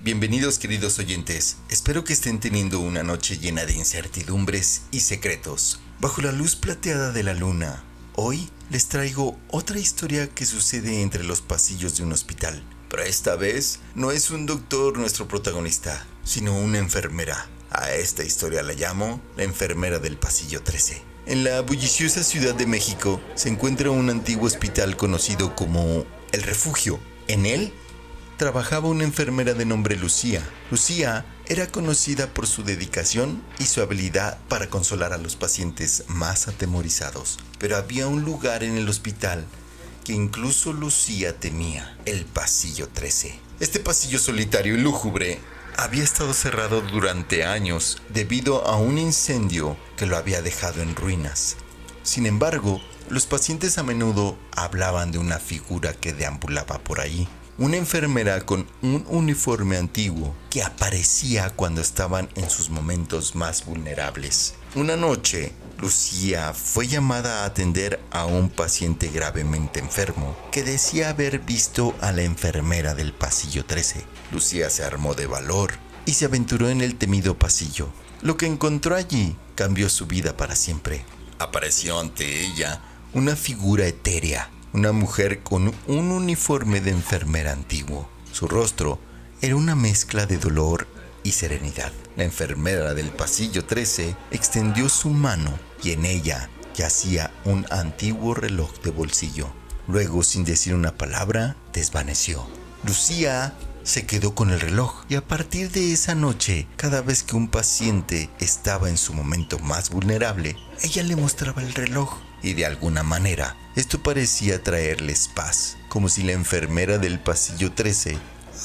Bienvenidos queridos oyentes, espero que estén teniendo una noche llena de incertidumbres y secretos. Bajo la luz plateada de la luna, hoy les traigo otra historia que sucede entre los pasillos de un hospital. Pero esta vez no es un doctor nuestro protagonista, sino una enfermera. A esta historia la llamo la enfermera del pasillo 13. En la bulliciosa Ciudad de México se encuentra un antiguo hospital conocido como El Refugio. En él trabajaba una enfermera de nombre Lucía. Lucía era conocida por su dedicación y su habilidad para consolar a los pacientes más atemorizados. Pero había un lugar en el hospital que incluso Lucía temía: el pasillo 13. Este pasillo solitario y lúgubre había estado cerrado durante años debido a un incendio que lo había dejado en ruinas. Sin embargo, los pacientes a menudo hablaban de una figura que deambulaba por ahí. Una enfermera con un uniforme antiguo que aparecía cuando estaban en sus momentos más vulnerables. Una noche, Lucía fue llamada a atender a un paciente gravemente enfermo que decía haber visto a la enfermera del pasillo 13. Lucía se armó de valor y se aventuró en el temido pasillo. Lo que encontró allí cambió su vida para siempre. Apareció ante ella una figura etérea, una mujer con un uniforme de enfermera antiguo. Su rostro era una mezcla de dolor y serenidad. La enfermera del pasillo 13 extendió su mano y en ella yacía un antiguo reloj de bolsillo. Luego, sin decir una palabra, desvaneció. Lucía se quedó con el reloj y a partir de esa noche, cada vez que un paciente estaba en su momento más vulnerable, ella le mostraba el reloj. Y de alguna manera, esto parecía traerles paz, como si la enfermera del pasillo 13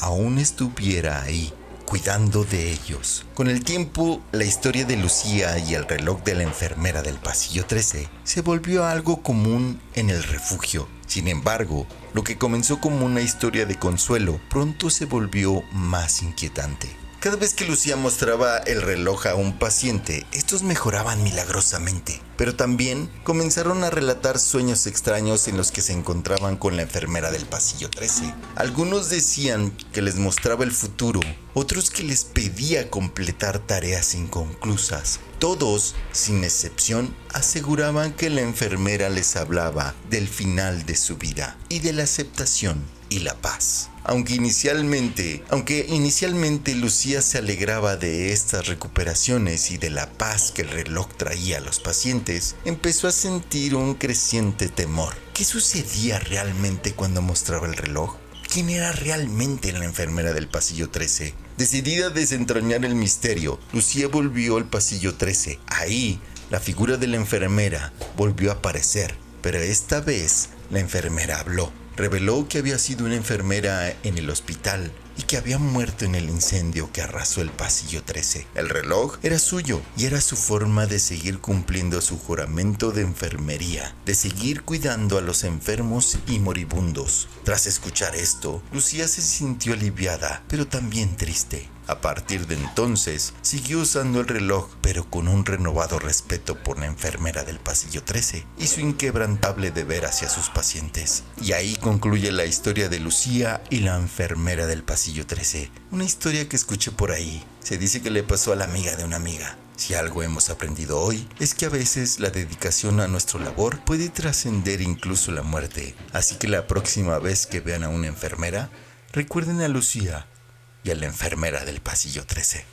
aún estuviera ahí, cuidando de ellos. Con el tiempo, la historia de Lucía y el reloj de la enfermera del pasillo 13 se volvió algo común en el refugio. Sin embargo, lo que comenzó como una historia de consuelo, pronto se volvió más inquietante. Cada vez que Lucía mostraba el reloj a un paciente, estos mejoraban milagrosamente, pero también comenzaron a relatar sueños extraños en los que se encontraban con la enfermera del pasillo 13. Algunos decían que les mostraba el futuro, otros que les pedía completar tareas inconclusas. Todos, sin excepción, aseguraban que la enfermera les hablaba del final de su vida y de la aceptación y la paz. Aunque inicialmente Lucía se alegraba de estas recuperaciones y de la paz que el reloj traía a los pacientes, empezó a sentir un creciente temor. ¿Qué sucedía realmente cuando mostraba el reloj? ¿Quién era realmente la enfermera del pasillo 13? Decidida a desentrañar el misterio, Lucía volvió al pasillo 13. Ahí, la figura de la enfermera volvió a aparecer, pero esta vez la enfermera habló. Reveló que había sido una enfermera en el hospital y que había muerto en el incendio que arrasó el pasillo 13. El reloj era suyo y era su forma de seguir cumpliendo su juramento de enfermería, de seguir cuidando a los enfermos y moribundos. Tras escuchar esto, Lucía se sintió aliviada, pero también triste. A partir de entonces, siguió usando el reloj, pero con un renovado respeto por la enfermera del pasillo 13 y su inquebrantable deber hacia sus pacientes. Y ahí concluye la historia de Lucía y la enfermera del pasillo 13. Una historia que escuché por ahí. Se dice que le pasó a la amiga de una amiga. Si algo hemos aprendido hoy, es que a veces la dedicación a nuestra labor puede trascender incluso la muerte. Así que la próxima vez que vean a una enfermera, recuerden a Lucía y a la enfermera del pasillo 13.